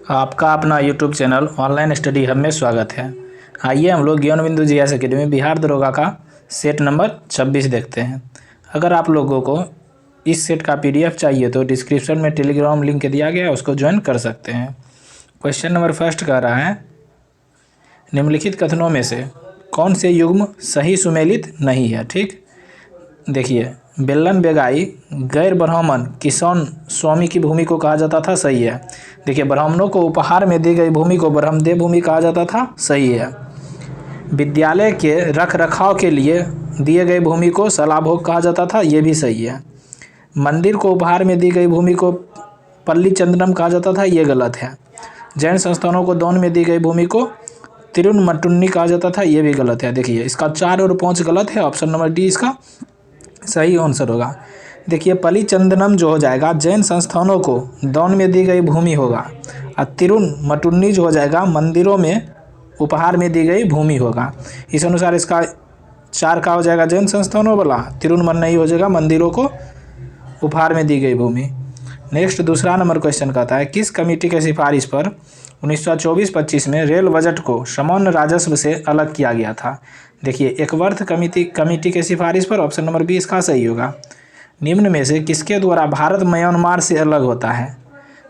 आपका अपना YouTube channel online study hub में स्वागत है। आइए हम लोग ज्ञान बिंदु जीएस एकेडमी बिहार दरोगा का सेट नंबर 26 देखते हैं। अगर आप लोगों को इस सेट का पीडीएफ चाहिए तो डिस्क्रिप्शन में टेलीग्राम लिंक दिया गया है, उसको ज्वाइन कर सकते हैं। क्वेश्चन नंबर फर्स्ट कह रहा है, निम्नलिखित कथनों में से कौन से युग्म सही सुमेलित नहीं है। ठीक, देखिए, बेलन बेगाई गैर ब्राह्मण किसान स्वामी की भूमि को कहा जाता था, सही है। देखिए, ब्राह्मणों को उपहार में दी गई भूमि को ब्रह्मदेव भूमि कहा जाता था, सही है। विद्यालय के रख रखाव के लिए दिए गई भूमि को सलाभोग कहा जाता था, ये भी सही है। मंदिर को उपहार में दी गई भूमि को पल्ली चंदनम कहा जाता था, ये गलत है। जैन संस्थानों को दान में दी गई भूमि को तिरुनमटुन्नी कहा जाता था, ये भी गलत है। देखिए, इसका 4 और 5 गलत है। ऑप्शन नंबर डी इसका सही आंसर होगा। देखिए, पली चंदनम जो हो जाएगा जैन संस्थानों को दान में दी गई भूमि होगा, और तिरुनमटुन्नी जो हो जाएगा मंदिरों में उपहार में दी गई भूमि होगा। इस अनुसार इसका 4 का हो जाएगा जैन संस्थानों वाला, तिरुनमन्नई हो जाएगा मंदिरों को उपहार में दी गई भूमि। नेक्स्ट दूसरा नंबर क्वेश्चन कहता है, किस कमेटी के सिफारिश पर 1924-25 में रेल बजट को सामान्य राजस्व से अलग किया गया था। देखिए, एकवर्थ कमेटी के सिफारिश पर ऑप्शन नंबर बी इसका सही होगा। निम्न में से किसके द्वारा भारत म्यांमार से अलग होता है।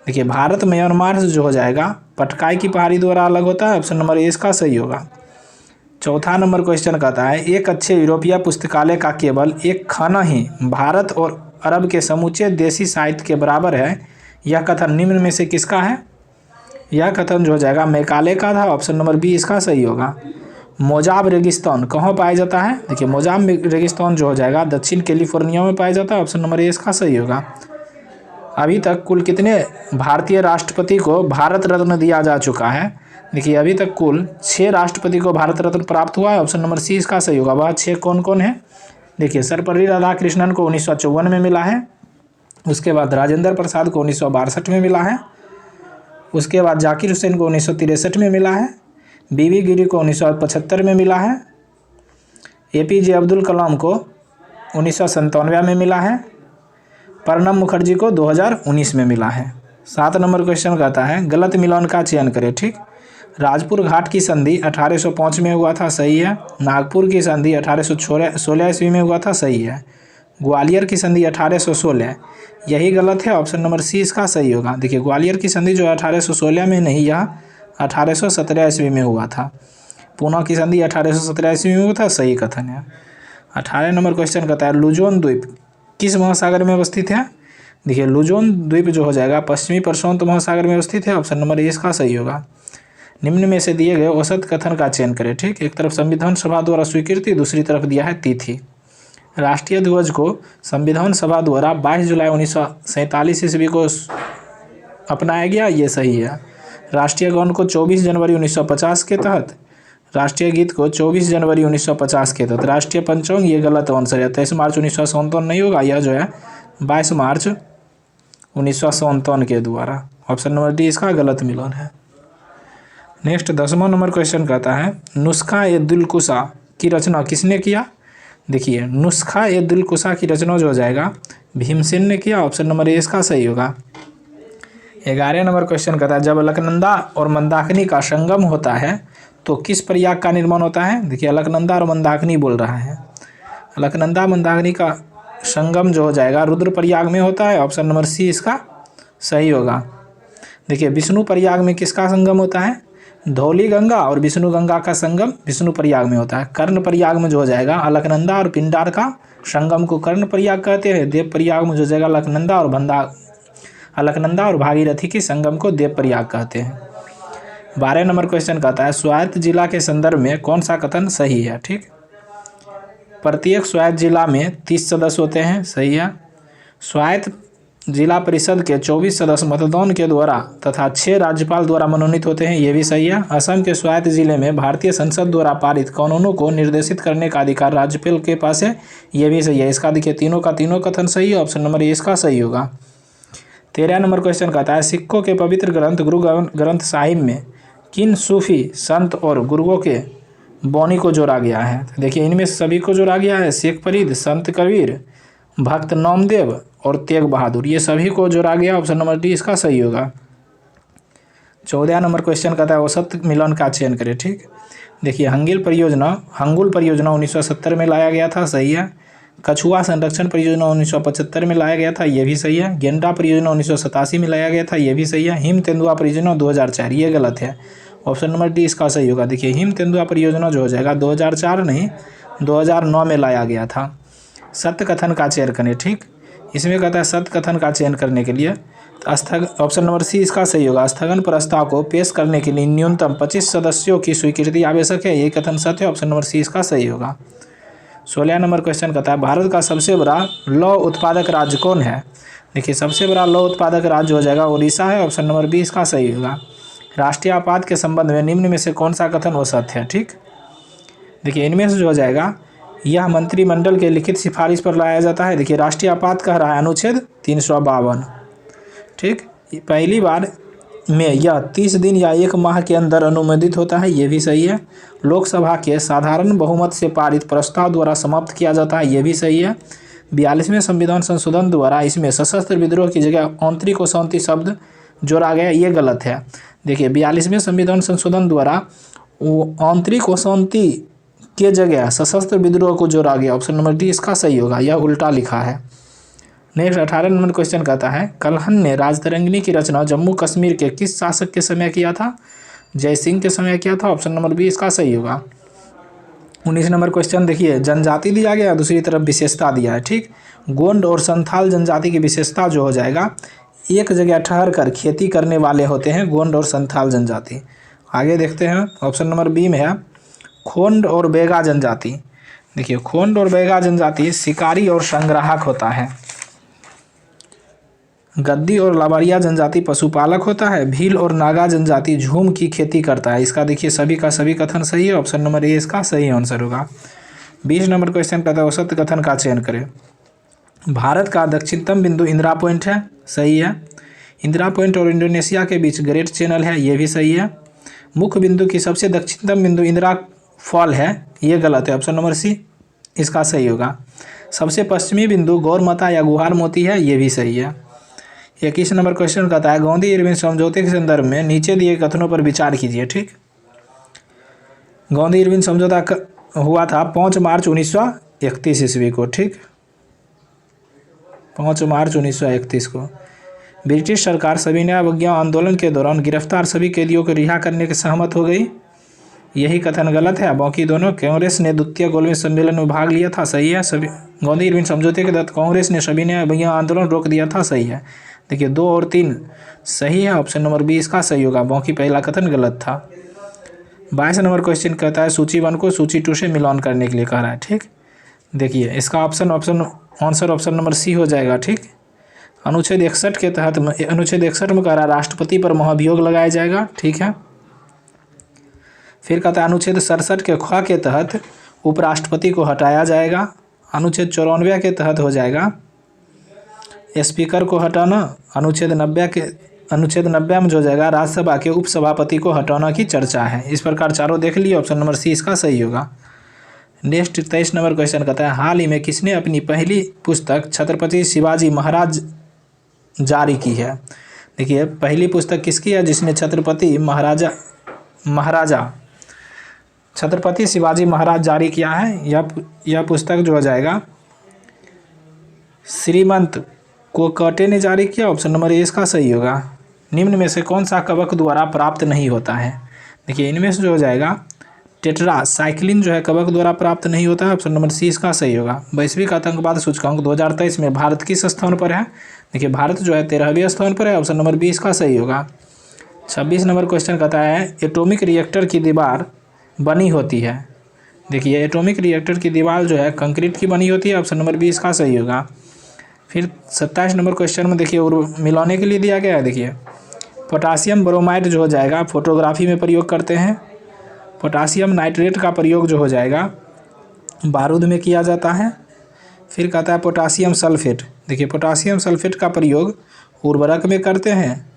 देखिए, भारत म्यांमार से जो हो जाएगा पटकाई की पहाड़ी द्वारा अलग होता है, ऑप्शन नंबर ए इसका सही होगा। चौथा नंबर क्वेश्चन कहता है, एक अच्छे यूरोपीय पुस्तकालय का केवल एक खाना ही भारत और अरब के समूचे देसी साहित्य के बराबर है। यह कथन निम्न में से किसका है। यह कथन जो हो जाएगा मैकाले का था, ऑप्शन नंबर बी इसका सही होगा। मोजाब रेगिस्तान कहाँ पाया जाता है। देखिए, मोजाब रेगिस्तान जो हो जाएगा दक्षिण कैलिफोर्निया में पाया जाता है, ऑप्शन नंबर ए इसका सही होगा। अभी तक कुल कितने भारतीय राष्ट्रपति को भारत रत्न दिया जा चुका है। देखिए, अभी तक कुल 6 राष्ट्रपति को भारत रत्न प्राप्त हुआ है, ऑप्शन नंबर सी इसका सही होगा। वह 6 कौन कौन है। देखिए, सर्वपल्ली राधाकृष्णन को 1954 में मिला है, उसके बाद राजेंद्र प्रसाद को 1962 में मिला है, उसके बाद जाकिर हुसैन को 1963 में मिला है, बीवी गिरी को 1975 में मिला है, एपीजे अब्दुल कलाम को 1997 में मिला है, प्रणब मुखर्जी को 2019 में मिला है। 7 नंबर क्वेश्चन कहता है, गलत मिलान का चयन करें। ठीक, राजपुर घाट की संधि 1805 में हुआ था, सही है। नागपुर की संधि 1816 ईस्वी में हुआ था, सही है। ग्वालियर की संधि 1816, यही गलत है, ऑप्शन नंबर सी इसका सही होगा। देखिए, ग्वालियर की संधि जो 1816 में नहीं, यह 1817 ईस्वी में हुआ था। पूना की संधि 1817 ईस्वी में हुआ था, सही कथन है। 18 नंबर क्वेश्चन कहता है, लुजोन द्वीप किस महासागर में अवस्थित है। देखिए, लुजोन द्वीप जो हो जाएगा पश्चिमी प्रशांत महासागर में अवस्थित है, ऑप्शन नंबर ए इसका सही होगा। निम्न में से दिए गए औसत कथन का चयन करें। ठीक, एक तरफ संविधान सभा द्वारा स्वीकृति, दूसरी तरफ दिया है तिथि। राष्ट्रीय ध्वज को संविधान सभा द्वारा 22 जुलाई 1947 ईस्वी को अपनाया गया, ये सही है। राष्ट्रीय गान को 24 जनवरी 1950 के तहत, राष्ट्रीय गीत को 24 जनवरी 1950 के तहत। राष्ट्रीय पंचांग ये गलत आंसर है, 23 मार्च 1957 नहीं होगा, यह जो है 22 मार्च 1957 के द्वारा। ऑप्शन नंबर डी इसका गलत मिलान है। नेक्स्ट 10वां नंबर क्वेश्चन कहता है, नुस्खा ए दिलकुशा की रचना किसने किया। देखिए, नुस्खा ए दिलकुशा की रचना जो हो जाएगा भीमसेन ने किया, ऑप्शन नंबर ए इसका सही होगा। 11 नंबर क्वेश्चन कहता है, जब अलकनंदा और मंदाकिनी का संगम होता है तो किस प्रयाग का निर्माण होता है। देखिए, अलकनंदा और मंदाकिनी बोल रहा है, अलकनंदा मंदाकिनी का संगम जो हो जाएगा रुद्रप्रयाग में होता है, ऑप्शन नंबर सी इसका सही होगा। देखिए, विष्णु प्रयाग में किसका संगम होता है, धौली गंगा और विष्णु गंगा का संगम विष्णु प्रयाग में होता है। कर्ण प्रयाग में जो हो जाएगा अलकनंदा और पिंडार का संगम को कर्ण प्रयाग कहते हैं। देव प्रयाग में जो हो जाएगा अलकनंदा और भागीरथी की संगम को देव प्रयाग कहते हैं। 12 नंबर क्वेश्चन कहता है, स्वायत्त जिला के संदर्भ में कौन सा कथन सही है। ठीक, प्रत्येक स्वायत्त जिला में 30 सदस्य होते हैं, सही है। स्वायत्त जिला परिषद के 24 सदस्य मतदान के द्वारा तथा 6 राज्यपाल द्वारा मनोनीत होते हैं, ये भी सही है। असम के स्वायत्त जिले में भारतीय संसद द्वारा पारित कानूनों को निर्देशित करने का अधिकार राज्यपाल के पास है, ये भी सही है। इसका देखिए तीनों का तीनों कथन सही है, ऑप्शन नंबर ए इसका सही होगा। 13 नंबर क्वेश्चन कहता है, सिखों के पवित्र ग्रंथ गुरु ग्रंथ साहिब में किन सूफी संत और गुरुओं के बानी को जोड़ा गया है। देखिए, इनमें सभी को जोड़ा गया है, शेख फरीद, संत कबीर, भक्त नामदेव और तेग बहादुर, ये सभी को जोड़ा गया, ऑप्शन नंबर डी इसका सही होगा। 14 नंबर क्वेश्चन कहता है औसत मिलन का चयन करें। ठीक, देखिए हंगुल परियोजना 1970 में लाया गया था, सही है। कछुआ संरक्षण परियोजना 1975 में लाया गया था, ये भी सही है। गेंडा परियोजना 1987 में लाया गया था, ये भी सही है। हिम तेंदुआ परियोजना 2004, ये गलत है। ऑप्शन नंबर डी इसका सही होगा। देखिए हिम तेंदुआ परियोजना जो हो जाएगा 2004 नहीं 2009 में लाया गया था। सत्य कथन का चयन करें। ठीक, इसमें कहता है सत्य कथन का चयन करने के लिए ऑप्शन नंबर सी इसका सही होगा। स्थगन प्रस्ताव को पेश करने के लिए न्यूनतम 25 सदस्यों की स्वीकृति आवश्यक है, ये कथन सत्य है। ऑप्शन नंबर सी इसका सही होगा। 16 नंबर क्वेश्चन कहता है भारत का सबसे बड़ा लौह उत्पादक राज्य कौन है। देखिए सबसे बड़ा लौह उत्पादक राज्य हो जाएगा उड़ीसा है। ऑप्शन नंबर बी इसका सही होगा। राष्ट्रीय आपात के संबंध में निम्न में से कौन सा कथन वो सत्य है। ठीक, देखिए इनमें से जो हो जाएगा यह मंत्रिमंडल के लिखित सिफारिश पर लाया जाता है। देखिए राष्ट्रीय आपात कह रहा है अनुच्छेद 352। ठीक, पहली बार में यह 30 दिन या 1 माह के अंदर अनुमोदित होता है, ये भी सही है। लोकसभा के साधारण बहुमत से पारित प्रस्ताव द्वारा समाप्त किया जाता है, ये भी सही है। 42वें संविधान संशोधन द्वारा इसमें सशस्त्र विद्रोह की जगह आंतरिक और शांति शब्द जोड़ा गया, ये गलत है। देखिए 42वें संविधान संशोधन द्वारा आंतरिक और शांति के जगह सशस्त्र विद्रोह को जोड़ा गया। ऑप्शन नंबर डी इसका सही होगा, यह उल्टा लिखा है। नेक्स्ट 18 नंबर क्वेश्चन कहता है कल्हण ने राजतरंगिणी की रचना जम्मू कश्मीर के किस शासक के समय किया था। जय सिंह के समय किया था। ऑप्शन नंबर बी इसका सही होगा। 19 नंबर क्वेश्चन देखिए जनजाति दिया गया, दूसरी तरफ विशेषता दिया है। ठीक, गोंड और संथाल जनजाति की विशेषता जो हो जाएगा एक जगह ठहर कर खेती करने वाले होते हैं, गोंड और संथाल जनजाति। आगे देखते हैं ऑप्शन नंबर बी में है खोंड और बैगा जनजाति। देखिए खोंड और बैगा जनजाति शिकारी और संग्राहक होता है। गद्दी और लाबारिया जनजाति पशुपालक होता है। भील और नागा जनजाति झूम की खेती करता है। इसका देखिए सभी का सभी कथन सही है। ऑप्शन नंबर ए इसका सही आंसर होगा। 20 नंबर क्वेश्चन कहता है औसत कथन का चयन करें। भारत का दक्षिणतम बिंदु इंदिरा पॉइंट है, सही है। इंदिरा पॉइंट और इंडोनेशिया के बीच ग्रेट चैनल है, ये भी सही है। मुख्य बिंदु की सबसे दक्षिणतम बिंदु इंदिरा फॉल है, ये गलत है। ऑप्शन नंबर सी इसका सही होगा। सबसे पश्चिमी बिंदु गौरमाता या गुहार मोती है, ये भी सही है। 21 नंबर क्वेश्चन कहता है गांधी इरविन समझौते के संदर्भ में नीचे दिए कथनों पर विचार कीजिए। ठीक, गांधी इरविन समझौता हुआ था 5 मार्च 1931 ईस्वी को। ठीक, 5 मार्च 1931 को। ब्रिटिश सरकार सविनय अवज्ञा आंदोलन के दौरान गिरफ्तार सभी कैदियों को रिहा करने के सहमत हो गई, यही कथन गलत है। बाकी दोनों कांग्रेस ने द्वितीय गोलमेज सम्मेलन में भाग लिया था, सही है। सभी गांधी इरविन समझौते के तहत कांग्रेस ने सविनय अवज्ञा आंदोलन रोक दिया था, सही है। देखिए 2 और 3 सही है। ऑप्शन नंबर बी इसका सही होगा, बाकी पहला कथन गलत था। 22 नंबर क्वेश्चन कहता है सूची 1 को सूची 2 से मिलान करने के लिए कह रहा है। ठीक, देखिए इसका आंसर ऑप्शन नंबर सी हो जाएगा। ठीक, अनुच्छेद 61 के तहत अनुच्छेद 61 में कह रहा है राष्ट्रपति पर महाभियोग लगाया जाएगा। ठीक है, फिर कहता है अनुच्छेद 67 के ख के तहत उपराष्ट्रपति को हटाया जाएगा। अनुच्छेद 94 के तहत हो जाएगा स्पीकर को हटाना। अनुच्छेद 90 में जो हो जाएगा राज्यसभा के उपसभापति को हटाना की चर्चा है। इस प्रकार चारों देख लिए, ऑप्शन नंबर सी इसका सही होगा। नेक्स्ट 23 नंबर क्वेश्चन कहता है हाल ही में किसने अपनी पहली पुस्तक छत्रपति शिवाजी महाराज जारी की है। देखिए पहली पुस्तक किसकी है जिसने छत्रपति शिवाजी महाराज जारी किया है। यह पुस्तक जो हो जाएगा श्रीमंत कोकटे ने जारी किया। ऑप्शन नंबर ए इसका सही होगा। निम्न में से कौन सा कवक द्वारा प्राप्त नहीं होता है। देखिए इनमें से जो हो जाएगा टेट्रासाइक्लिन जो है कवक द्वारा प्राप्त नहीं होता है। ऑप्शन नंबर सी इसका सही होगा। वैश्विक आतंकवाद सूचकांक 2023 में भारत किस स्थान पर है। देखिए भारत जो है 13वें स्थान पर है। ऑप्शन नंबर बी इसका सही होगा। 26 नंबर क्वेश्चन कहता है एटॉमिक रिएक्टर की दीवार बनी होती है। देखिए एटॉमिक रिएक्टर की दीवार जो है कंक्रीट की बनी होती है। ऑप्शन नंबर बी इसका सही होगा। फिर 27 नंबर क्वेश्चन में देखिए मिलाने के लिए दिया गया है। देखिए पोटासियम ब्रोमाइड जो हो जाएगा फोटोग्राफी में प्रयोग करते हैं। पोटासियम नाइट्रेट का प्रयोग जो हो जाएगा बारूद में किया जाता है। फिर कहता है पोटासियम सल्फेट। देखिए पोटासियम सल्फेट का प्रयोग उर्वरक में करते हैं।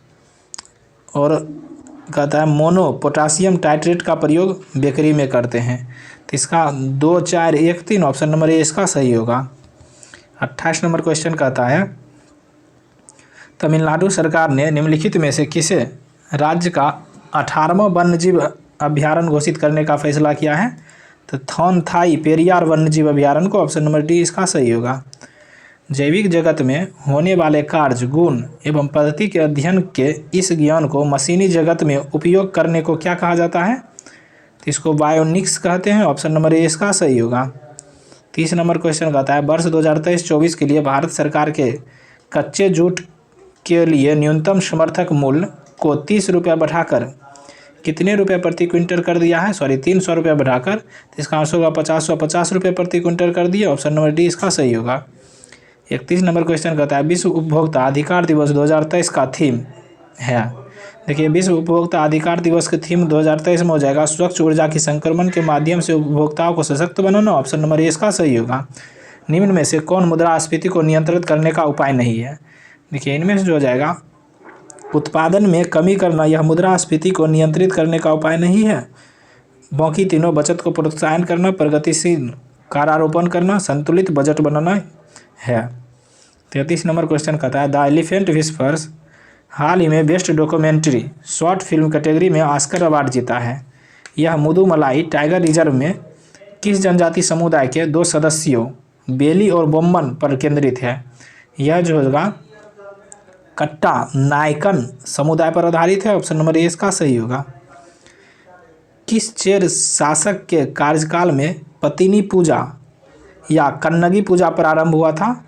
और कहता है मोनो पोटासियम टाइट्रेट का प्रयोग बेकरी में करते हैं। तो इसका 2, 4, 1, 3 ऑप्शन नंबर ए इसका सही होगा। 28 नंबर क्वेश्चन कहता है तमिलनाडु सरकार ने निम्नलिखित में से किसे राज्य का 18वां वन्यजीव अभ्यारण्य घोषित करने का फैसला किया है? तो थोनथाई पेरियार वन्यजीव अभ्यारण्य को, ऑप्शन नंबर डी इसका सही होगा। जैविक जगत में होने वाले कार्य, गुण एवं पद्धति के अध्ययन के इस ज्ञान को मशीनी जगत में उपयोग करने को क्या कहा जाता है? तो इसको बायोनिक्स कहते हैं, ऑप्शन नंबर ए इसका सही होगा। 30 नंबर क्वेश्चन कहता है वर्ष 2023-24 के लिए भारत सरकार के कच्चे जूट के लिए न्यूनतम समर्थक मूल्य को 30 रुपये बढ़ाकर कितने रुपये प्रति क्विंटल कर दिया है? 300 रुपये बढ़ाकर, तो इसका आंसर होगा 50 रुपये प्रति क्विंटल कर दिया, ऑप्शन नंबर डी इसका सही होगा। 31 नंबर क्वेश्चन कहता है विश्व उपभोक्ता अधिकार दिवस 2023 का थीम है। देखिए, विश्व उपभोक्ता अधिकार दिवस के थीम 2023 में हो जाएगा स्वच्छ ऊर्जा की संक्रमण के माध्यम से उपभोक्ताओं को सशक्त बनाना, ऑप्शन नंबर ए इसका सही होगा। निम्न में से कौन मुद्रास्फीति को नियंत्रित करने का उपाय नहीं है? देखिए, इनमें से जो हो जाएगा उत्पादन में कमी करना, यह मुद्रास्फीति को नियंत्रित करने का उपाय नहीं है। बाकी तीनों बचत को प्रोत्साहन करना, प्रगतिशील करारोपण करना, संतुलित बजट बनाना है। 33 नंबर क्वेश्चन कहता है द एलिफेंट विस्पर्स हाल ही में best documentary short film category में ऑस्कर अवार्ड जीता है। यह मुदुमलाई टाइगर रिजर्व में किस जनजाति समुदाय के 2 सदस्यों बेली और बोम्मन पर केंद्रित है? यह जो होगा कट्टा नायकन समुदाय पर आधारित है, ऑप्शन नंबर ए इसका सही होगा। किस चेर शासक के कार्यकाल में पतिनी पूजा या कन्नगी पूजा प्रारंभ हुआ था?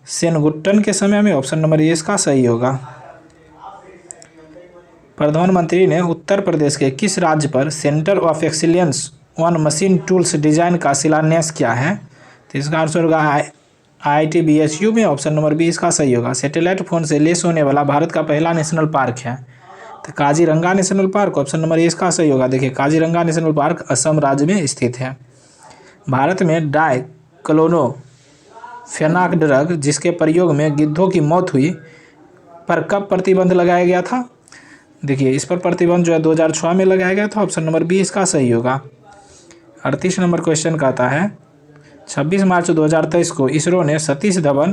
सेनगुट्टन के समय में, ऑप्शन नंबर ए इसका सही होगा। प्रधानमंत्री ने उत्तर प्रदेश के किस राज्य पर centre of excellence on machine tools design का शिलान्यास किया है? तो इसका आंसर होगा IIT BSU में, ऑप्शन नंबर बी इसका सही होगा। सैटेलाइट फोन से लेस होने वाला भारत का पहला नेशनल पार्क है? तो Kaziranga national park, option number A इसका सही होगा। देखिए, काजीरंगा नेशनल पार्क असम राज्य में स्थित है। भारत में डाइक्लोरोफेनाक ड्रग जिसके प्रयोग में गिद्धों की मौत हुई पर कब प्रतिबंध लगाया गया था? देखिए, इस पर प्रतिबंध जो है 2006 में लगाया गया था, ऑप्शन नंबर बी इसका सही होगा। 38 नंबर क्वेश्चन कहता है 26 मार्च 2023 को इसरो ने सतीश धवन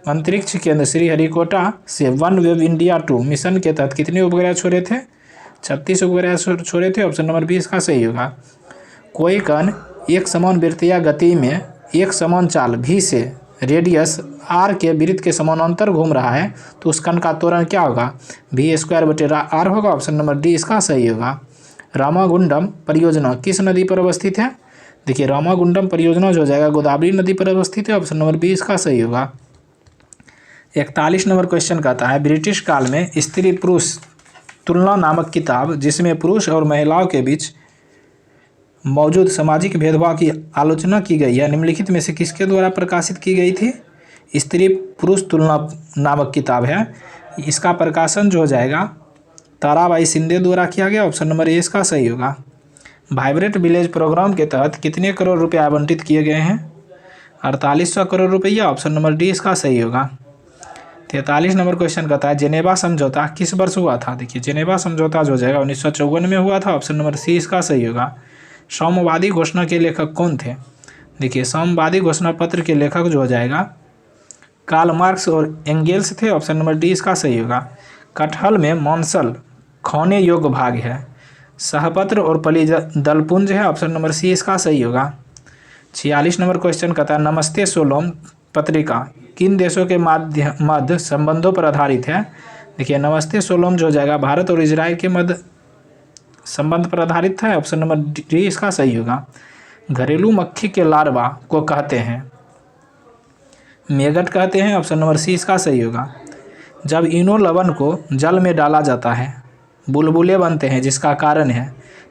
अंतरिक्ष केंद्र श्रीहरिकोटा से वन वेब इंडिया 2 मिशन के तहत कितने उपग्रह छोड़े थे? 36 उपग्रह छोड़े थे, ऑप्शन नंबर बी इसका सही होगा। कोई कण एक समान वृत्तीय गति में एक समान चाल v से रेडियस r के वृत्त के समानांतर घूम रहा है तो उस कण का त्वरण क्या होगा? v²/r होगा, ऑप्शन नंबर डी इसका सही होगा। रामागुंडम परियोजना किस नदी पर अवस्थित है? देखिए, रामागुंडम परियोजना जो हो जाएगा गोदावरी नदी पर अवस्थित है, ऑप्शन नंबर बी इसका सही होगा। 41 नंबर क्वेश्चन कहता है ब्रिटिश काल में स्त्री पुरुष तुलना नामक किताब जिसमें पुरुष और महिलाओं के बीच मौजूद सामाजिक भेदभाव की आलोचना की गई है, निम्नलिखित में से किसके द्वारा प्रकाशित की गई थी? स्त्री पुरुष तुलना नामक किताब है। इसका प्रकाशन जो हो जाएगा ताराबाई शिंदे द्वारा किया गया, ऑप्शन नंबर ए इसका सही होगा। वाइब्रेंट विलेज प्रोग्राम के तहत कितने करोड़ रुपए आवंटित किए गए हैं? 4800 करोड़ रुपया, ऑप्शन नंबर डी इसका सही होगा। 43 नंबर क्वेश्चन कहता है जेनेवा समझौता किस वर्ष हुआ था? देखिए, जेनेवा समझौता जो हो जाएगा 1954 में हुआ था, ऑप्शन नंबर सी इसका सही होगा। साम्यवादी घोषणा के लेखक कौन थे? देखिए, साम्यवादी घोषणा पत्र के लेखक जो हो जाएगा कार्ल मार्क्स और एंगेल्स थे, ऑप्शन नंबर डी इसका सही होगा। कटहल में मांसल खाने योग्य भाग है, सहपत्र और पलिदलपुंज है, ऑप्शन नंबर सी इसका सही होगा। 46 नंबर क्वेश्चन कहता है नमस्ते सोलोम पत्रिका किन देशों के मध्य संबंधों पर आधारित है? देखिए, नमस्ते सोलोम जो हो जाएगा भारत और इजराइल के मध्य संबंध पर आधारित है, ऑप्शन नंबर डी इसका सही होगा। घरेलू मक्खी के लार्वा को कहते हैं मेगट कहते हैं, ऑप्शन नंबर सी इसका सही होगा। जब इनो लवण को जल में डाला जाता है बुलबुले बनते हैं, जिसका कारण है?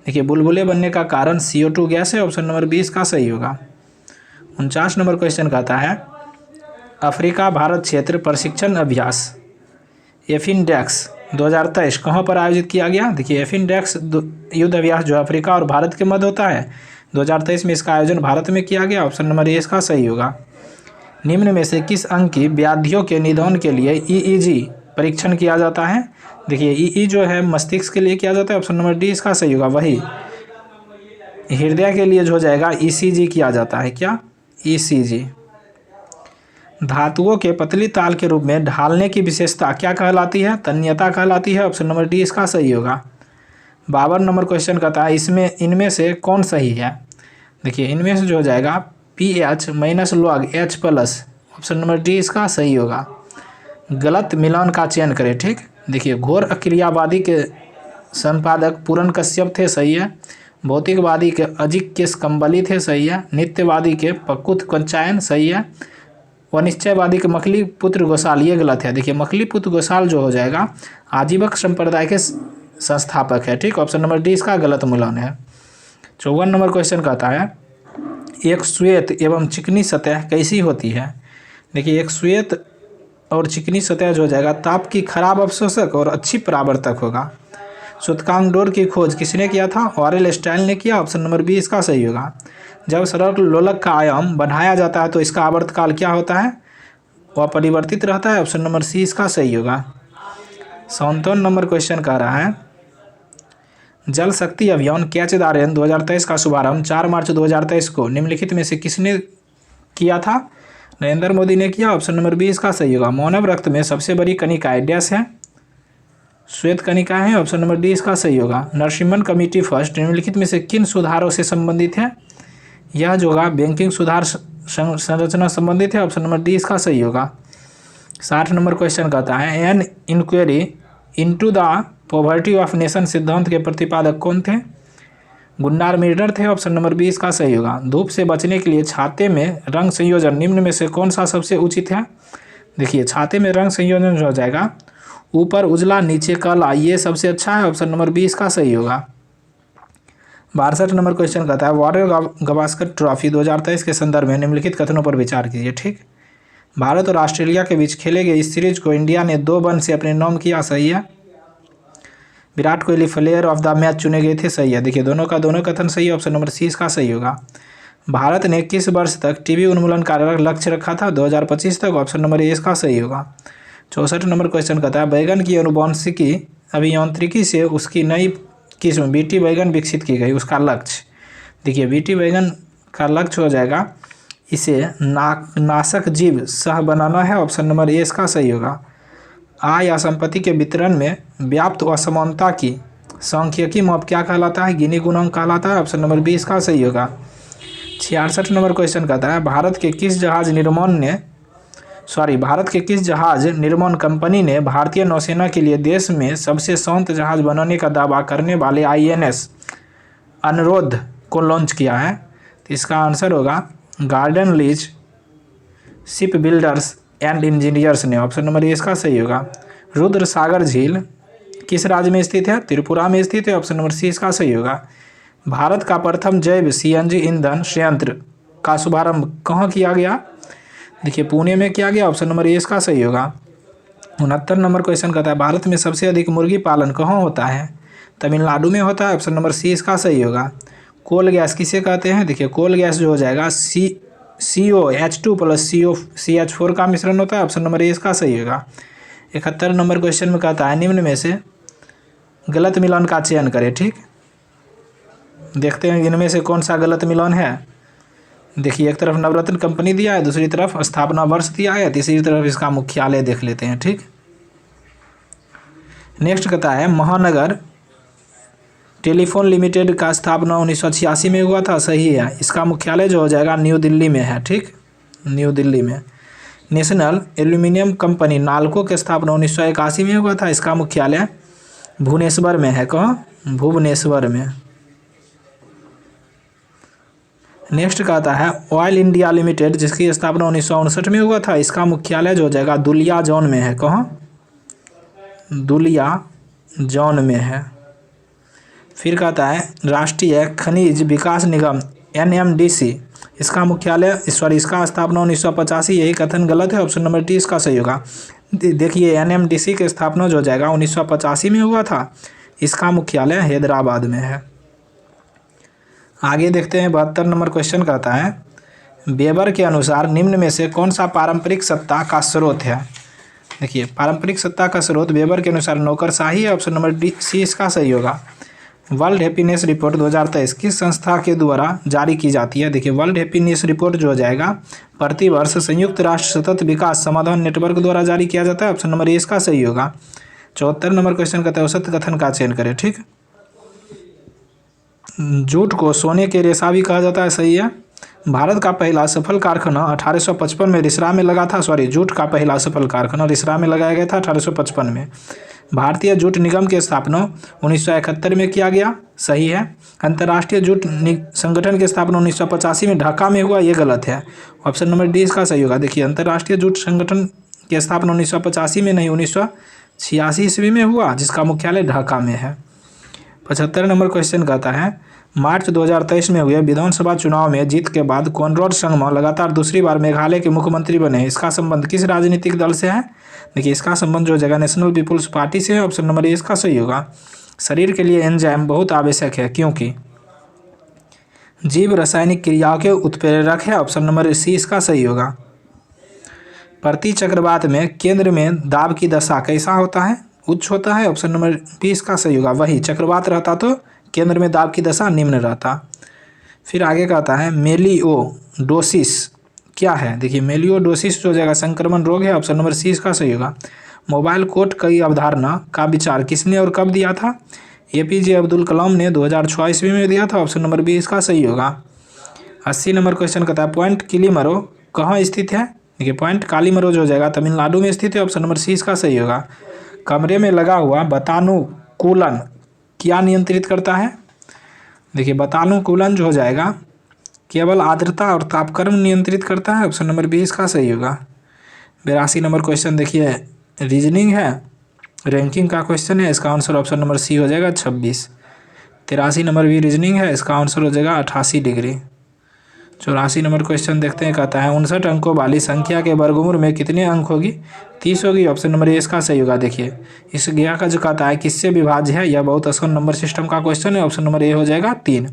देखिए, बुलबुले बनने का कारण CO2 गैस है, ऑप्शन नंबर बी इसका सही होगा। 49 नंबर क्वेश्चन कहता है अफ्रीका भारत क्षेत्र प्रशिक्षण अभ्यास एफिनडेक्स 2023 कहाँ पर आयोजित किया गया? देखिए, एफिनडेक्स युद्ध अभ्यास जो अफ्रीका और भारत के मध्य होता है 2023 में इसका आयोजन भारत में किया गया, ऑप्शन नंबर ए इसका सही होगा। निम्न में से किस अंग की व्याधियों के निदान के लिए EEG परीक्षण किया जाता है? देखिए, EE जो है मस्तिष्क के लिए किया जाता है, ऑप्शन नंबर डी इसका सही होगा। वही हृदय के लिए जो हो जाएगा ECG किया जाता है, क्या? ECG। धातुओं के पतली ताल के रूप में ढालने की विशेषता क्या कहलाती है? तन्यता कहलाती है। ऑप्शन नंबर डी इसका सही होगा। 52 नंबर क्वेश्चन कहता है इसमें इनमें से कौन सही है? देखिए इनमें से जो हो जाएगा PH minus log H plus, option number D इसका सही होगा। गलत मिलान का चयन करें। ठीक, देखिए घोर अक्रियावादी के संपादक पूरन कश्यप थे, सही है। भौतिकवादी के अजिक केस कंबली थे, सही है। नित्यवादी के पकुत कंचायन, सही है। व निश्चयवादी के मखली पुत्र गोसाल, ये गलत है। देखिए मखली पुत्र गोसाल जो हो जाएगा आजीवक संप्रदाय के संस्थापक है। ठीक, ऑप्शन नंबर डी इसका गलत मिलान है। 54 नंबर क्वेश्चन कहता है एक श्वेत एवं चिकनी सतह कैसी होती है? देखिए एक श्वेत और चिकनी सतह जो हो जाएगा ताप की खराब अवशोषक और अच्छी परावर्तक होगा। सूचकांक डोर की खोज किसने किया था? ऑरेल स्टाइल ने किया। ऑप्शन नंबर बी इसका सही होगा। जब सरल लोलक का आयाम बढ़ाया जाता है तो इसका आवर्तकाल क्या होता है? वह परिवर्तित रहता है। ऑप्शन नंबर सी इसका सही होगा। 57 नंबर क्वेश्चन कह रहा है जल शक्ति अभियान कैच द रेन 2023 का शुभारंभ 4 मार्च 2023 को निम्नलिखित में से किसने किया था? नरेंद्र मोदी ने किया। ऑप्शन नंबर बी इसका सही होगा। मानव रक्त में सबसे बड़ी कणिका डैश है, श्वेत कणिका है। ऑप्शन नंबर डी इसका सही होगा। नरसिम्हन कमेटी फर्स्ट निम्नलिखित में से किन सुधारों से संबंधित है? यह जो होगा बैंकिंग सुधार संरचना संबंधित है। ऑप्शन नंबर डी इसका सही होगा। 60 नंबर क्वेश्चन कहता है an inquiry into the poverty of nation सिद्धांत के प्रतिपादक कौन थे? गुन्नार मिलर थे। ऑप्शन नंबर बी इसका सही होगा। धूप से बचने के लिए छाते में रंग संयोजन निम्न में से कौन सा सबसे उचित है? देखिए छाते में रंग संयोजन हो जाएगा ऊपर उजला नीचे काला, ये सबसे अच्छा है। ऑप्शन नंबर बी इसका सही होगा। 62 नंबर क्वेश्चन कहता है वाटर गावस्कर ट्रॉफी 2023 के संदर्भ में निम्नलिखित कथनों पर विचार कीजिए। ठीक, भारत और ऑस्ट्रेलिया के बीच खेले गए इस सीरीज को इंडिया ने 2 से अपने नाम किया, सही है। Virat Kohli player of the match चुने गए थे, सही है। देखिए दोनों का दोनों कथन सही है। ऑप्शन नंबर सी इसका सही होगा। भारत ने किस वर्ष तक टीबी उन्मूलन का लक्ष्य रखा था? 2025 तक। ऑप्शन नंबर ए इसका सही होगा। 64 नंबर क्वेश्चन कहता है बैगन की अनुवांशिकी अभियांत्रिकी से उसकी नई किस्म बीटी बैगन विकसित की गई, उसका लक्ष्य। देखिए बीटी बैगन का लक्ष्य हो जाएगा इसे नाशक जीव सह बनाना है। ऑप्शन नंबर ए इसका सही होगा। आय या संपत्ति के वितरण में व्याप्त असमानता की सांख्यिकी माप क्या कहलाता है? गिनी गुणांक कहलाता है। ऑप्शन नंबर बी इसका सही होगा। 66 नंबर क्वेश्चन कहता है भारत के किस जहाज निर्माण कंपनी ने भारतीय नौसेना के लिए देश में सबसे शांत जहाज बनाने का दावा करने वाले INS अनुरोध को लॉन्च किया है? तो इसका आंसर होगा garden lease ship builders and engineers ने। ऑप्शन नंबर ए इसका सही होगा। रुद्र सागर झील किस राज्य में स्थित है? त्रिपुरा में स्थित है। ऑप्शन नंबर सी इसका सही होगा। भारत का प्रथम जैव CNG ईंधन संयंत्र का शुभारंभ कहाँ किया गया? देखिए पुणे में किया गया। ऑप्शन नंबर ए इसका सही होगा। 69 नंबर क्वेश्चन कहता है भारत में सबसे अधिक मुर्गी पालन कहाँ होता है? तमिलनाडु में होता है। ऑप्शन नंबर सी इसका सही होगा। कोल गैस किसे कहते हैं? देखिए कोल गैस जो हो जाएगा COH2 प्लस CH4 का मिश्रण होता है। ऑप्शन नंबर ए इसका सही होगा। 71 नंबर क्वेश्चन में कहता है निम्न में से गलत मिलान का चयन करें। ठीक, देखते हैं इनमें से कौन सा गलत मिलान है। देखिए एक तरफ नवरत्न कंपनी दिया है, दूसरी तरफ स्थापना वर्ष दिया है, तीसरी तरफ इसका मुख्यालय देख लेते हैं। ठीक, नेक्स्ट कहता है महानगर टेलीफोन लिमिटेड का स्थापना 1986 में हुआ था, सही है। इसका मुख्यालय जो हो जाएगा न्यू दिल्ली में है। ठीक, न्यू दिल्ली में। नेशनल एल्यूमिनियम कंपनी नालको की स्थापना 1981 में हुआ था, इसका मुख्यालय भुवनेश्वर में है। कहाँ? भुवनेश्वर में। नेक्स्ट कहता है ऑयल इंडिया लिमिटेड जिसकी स्थापना 1959 में हुआ था, इसका मुख्यालय जो हो जाएगा दुलिया जोन में है। कहाँ? दुलिया जोन में है। फिर कहता है राष्ट्रीय खनिज विकास निगम NMDC इसका मुख्यालय इसका स्थापना 1985, यही कथन गलत है। ऑप्शन नंबर डी इसका सही होगा। देखिए NMDC की स्थापना जो हो जाएगा 1985 में हुआ था, इसका मुख्यालय हैदराबाद में है। आगे देखते हैं 72 नंबर क्वेश्चन कहता है वेबर के अनुसार निम्न में से कौन सा पारंपरिक सत्ता का स्रोत है? देखिए पारंपरिक सत्ता का स्रोत वेबर के अनुसार नौकरशाही है। ऑप्शन नंबर डी सी इसका सही होगा। वर्ल्ड हैप्पीनेस रिपोर्ट 2023 किस संस्था के द्वारा जारी की जाती है? देखिए, वर्ल्ड हैप्पीनेस रिपोर्ट जो हो जाएगा प्रतिवर्ष संयुक्त राष्ट्र सतत विकास समाधान नेटवर्क द्वारा जारी किया जाता है। ऑप्शन नंबर ए इसका सही होगा। 74 नंबर क्वेश्चन कहता है औसत कथन का चयन करें। ठीक, जूट को सोने के रेशा भी कहा जाता है, सही है। भारत का पहला सफल कारखाना 1855 में रिसरा में लगा था। जूट का पहला सफल कारखाना रिसरा में लगाया गया था 1855 में। भारतीय जूट निगम की स्थापना 1971 में किया गया, सही है। अंतर्राष्ट्रीय जूट संगठन की स्थापना 1985 में ढाका में हुआ, ये गलत है। ऑप्शन नंबर डी इसका सही होगा। देखिए, अंतर्राष्ट्रीय जूट संगठन की स्थापना 1985 में नहीं 1986 ईस्वी में हुआ, जिसका मुख्यालय ढाका में है। 75 नंबर क्वेश्चन कहता है मार्च 2023 में हुए विधानसभा चुनाव में जीत के बाद कॉनराड संगमा लगातार दूसरी बार मेघालय के मुख्यमंत्री बने। इसका संबंध किस राजनीतिक दल से है? देखिए, इसका संबंध जो जगह नेशनल पीपुल्स पार्टी से है। ऑप्शन नंबर ए इसका सही होगा। शरीर के लिए एंजाइम बहुत आवश्यक है क्योंकि जीव रासायनिक क्रियाओं के उत्प्रेरक है। ऑप्शन नंबर सी इसका सही होगा। प्रति चक्रवात में केंद्र में दाब की दशा कैसा होता है? उच्च होता है। ऑप्शन नंबर बी इसका सही होगा। वही चक्रवात रहता तो केंद्र में दाब की दशा निम्न रहता। फिर आगे कहता है मेलियोडोसिस क्या है? देखिए, मेलियोडोसिस जो जगह संक्रमण रोग है। ऑप्शन नंबर सी इसका सही होगा। मोबाइल कोर्ट की अवधारणा का विचार किसने और कब दिया था? एपीजे अब्दुल कलाम ने 2006 ईस्वी में दिया था। ऑप्शन नंबर बी इसका सही होगा। 80 नंबर क्वेश्चन कहता है पॉइंट किलीमरो कहाँ स्थित है? देखिए, पॉइंट कालीमरो जो जगह तमिलनाडु में स्थित है। ऑप्शन नंबर सी इसका सही होगा। कमरे में लगा हुआ वातानुकूलन क्या नियंत्रित करता है? देखिए, वातानुकूलन जो हो जाएगा केवल आर्द्रता और तापक्रम नियंत्रित करता है। ऑप्शन नंबर बी इसका सही होगा। 82 नंबर क्वेश्चन देखिए रीजनिंग है, रैंकिंग का क्वेश्चन है। इसका आंसर ऑप्शन नंबर सी हो जाएगा 26। 83 नंबर भी रीजनिंग है, इसका आंसर हो जाएगा 88 डिग्री। 84 नंबर क्वेश्चन देखते हैं, कहता है 59 अंकों वाली संख्या के वर्गमूल में कितने अंक होगी? 30 होगी। ऑप्शन नंबर ए इसका सही होगा। देखिए, इस संख्या का जो कहता है किससे विभाज्य है, यह बहुत आसान नंबर सिस्टम का क्वेश्चन है। ऑप्शन नंबर ए हो जाएगा 3।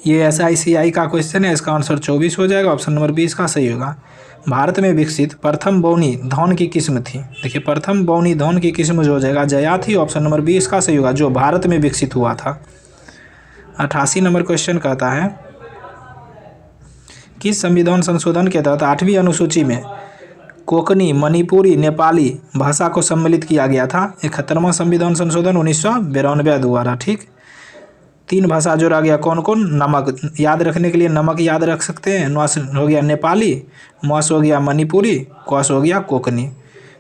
ये SICI का क्वेश्चन है, इसका आंसर 24 हो जाएगा। ऑप्शन नंबर बी इसका सही होगा। भारत में विकसित प्रथम बौनी धान की किस्म थी? देखिए, प्रथम बौनी धान की किस्म जो हो जाएगा जया थी। ऑप्शन नंबर बी इसका सही होगा, जो भारत में विकसित हुआ था। 88 नंबर क्वेश्चन कहता है किस संविधान संशोधन के तहत 8वीं अनुसूची में कोंकणी, मणिपुरी, नेपाली भाषा को सम्मिलित किया गया था? 71वां संविधान संशोधन 1992 द्वारा। ठीक, 3 भाषा जोड़ा गया, कौन कौन? नमक याद रखने के लिए नमक याद रख सकते हैं। नॉस हो गया नेपाली, मॉस हो गया मणिपुरी, कॉस हो गया कोंकणी।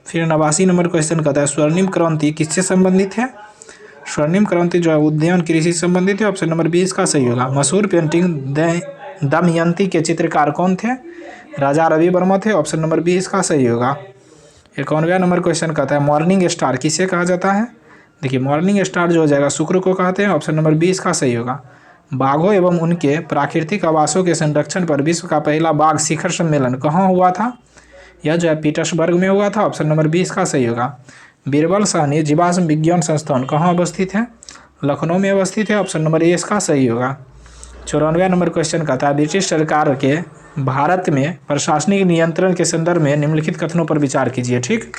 फिर 89 नंबर क्वेश्चन कहता है स्वर्णिम क्रांति किससे संबंधित है? स्वर्णिम क्रांति जो है उद्यान कृषि से संबंधित है। ऑप्शन नंबर बी इसका सही होगा। मशहूर पेंटिंग दमयंती के चित्रकार कौन थे? राजा रवि वर्मा थे। ऑप्शन नंबर बी इसका सही होगा। 91वां नंबर क्वेश्चन कहता है मॉर्निंग स्टार किसे कहा जाता है? देखिए, मॉर्निंग स्टार जो हो जाएगा शुक्र को कहते हैं। ऑप्शन नंबर बी इसका सही होगा। बाघों एवं उनके प्राकृतिक आवासों के संरक्षण पर विश्व का पहला बाघ शिखर सम्मेलन कहाँ हुआ था? यह जो है पीटर्सबर्ग में हुआ था। ऑप्शन नंबर बी इसका सही होगा। बीरबल साहनी जीवाश्म विज्ञान संस्थान कहाँ अवस्थित है? लखनऊ में अवस्थित है। ऑप्शन नंबर ए इसका सही होगा। 94वां नंबर क्वेश्चन कहता है ब्रिटिश सरकार के भारत में प्रशासनिक नियंत्रण के संदर्भ में निम्नलिखित कथनों पर विचार कीजिए। ठीक,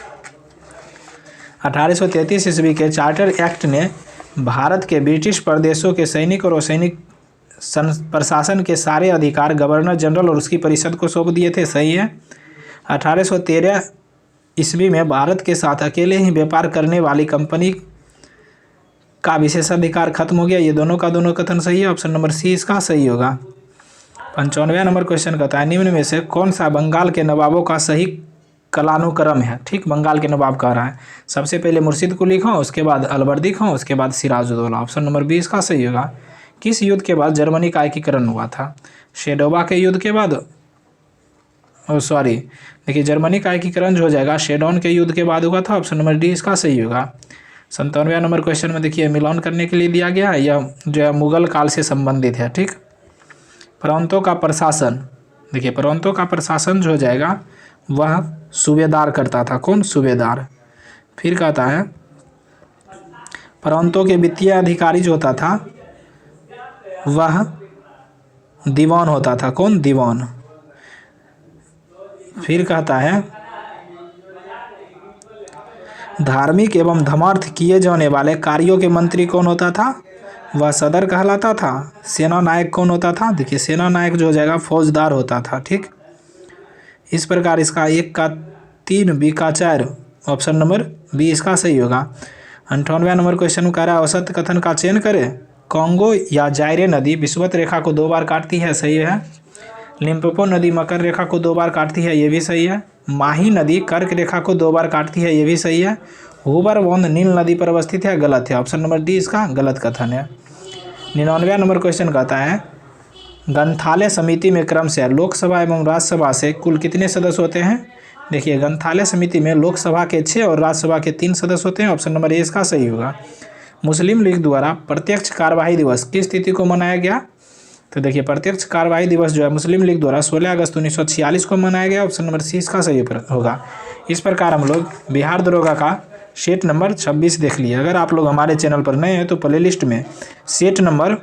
1833 ईस्वी के चार्टर एक्ट ने भारत के ब्रिटिश प्रदेशों के सैनिक और सैनिक प्रशासन के सारे अधिकार गवर्नर जनरल और उसकी परिषद को सौंप दिए थे, सही है। 1813 ईस्वी में भारत के साथ अकेले ही व्यापार करने वाली कंपनी का विशेषाधिकार खत्म हो गया। ये दोनों का दोनों कथन सही है। ऑप्शन नंबर सी इसका सही होगा। 95वां नंबर क्वेश्चन कहता है निम्न में से कौन सा बंगाल के नवाबों का सही कालानुक्रम है? ठीक, बंगाल के नवाब कह रहा है। सबसे पहले मुर्शिद कुली खां, उसके बाद अलवर्दी खां, उसके बाद सिराजुद्दौला। ऑप्शन नंबर बी इसका सही होगा। किस युद्ध के बाद जर्मनी का एकीकरण हुआ था? शेडोवा के युद्ध के बाद, देखिए जर्मनी का एकीकरण जो हो जाएगा शेडॉन के युद्ध के बाद हुआ था। ऑप्शन नंबर डी इसका सही होगा। 97वां नंबर क्वेश्चन में देखिए मिलान करने के लिए दिया गया है, यह जो है मुगल काल से संबंधित है। ठीक, प्रांतों का प्रशासन, देखिए प्रांतों का प्रशासन जो हो जाएगा वह सूबेदार करता था। कौन? सूबेदार। फिर कहता है प्रांतों के वित्तीय अधिकारी जो होता था वह दीवान होता था। कौन? दीवान। फिर कहता है धार्मिक एवं धर्मार्थ किए जाने वाले कार्यों के मंत्री कौन होता था? वह सदर कहलाता था। सेना नायक कौन होता था? देखिए सेना नायक जो हो जाएगा फौजदार होता था। ठीक, इस प्रकार इसका 1 का 3 बी का 4 ऑप्शन नंबर बी इसका सही होगा। 98वां नंबर क्वेश्चन कह रहा है औसत कथन का चयन करें। कांगो या जायरे नदी विषुवत रेखा को 2 बार काटती है, सही है। लिम्पोपो नदी मकर रेखा को 2 बार काटती है, ये भी सही है। माही नदी कर्क रेखा को 2 बार काटती है, ये भी सही है। हुबर बांध नील नदी पर अवस्थित है, गलत है। ऑप्शन नंबर डी इसका गलत कथन है। 99वां नंबर क्वेश्चन कहता है ग्रंथालय समिति में क्रमशः लोकसभा एवं राज्यसभा से कुल कितने सदस्य होते हैं? देखिए ग्रंथालय समिति में लोकसभा के 6 और राज्यसभा के 3 सदस्य होते हैं। ऑप्शन नंबर ए इसका सही होगा। मुस्लिम लीग द्वारा प्रत्यक्ष कार्यवाही दिवस किस तिथि को मनाया गया? तो देखिए प्रत्यक्ष कार्यवाही दिवस जो है मुस्लिम लीग द्वारा 16 अगस्त 1946 को मनाया गया। ऑप्शन नंबर सी इसका सही होगा। इस प्रकार हम लोग बिहार दरोगा का सेट नंबर 26 देख लिए। अगर आप लोग हमारे चैनल पर नए हैं तो प्लेलिस्ट में सेट नंबर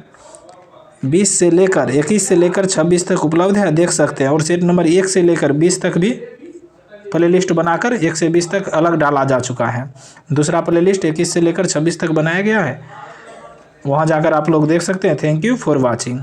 20 से लेकर 21 से लेकर 26 तक उपलब्ध है, देख सकते हैं। और सेट नंबर 1 से लेकर 20 तक भी प्लेलिस्ट बनाकर 1 से 20 तक अलग डाला जा चुका है। दूसरा प्लेलिस्ट 21 से लेकर 26 तक बनाया गया है, वहाँ जाकर आप लोग देख सकते हैं। Thank you for watching.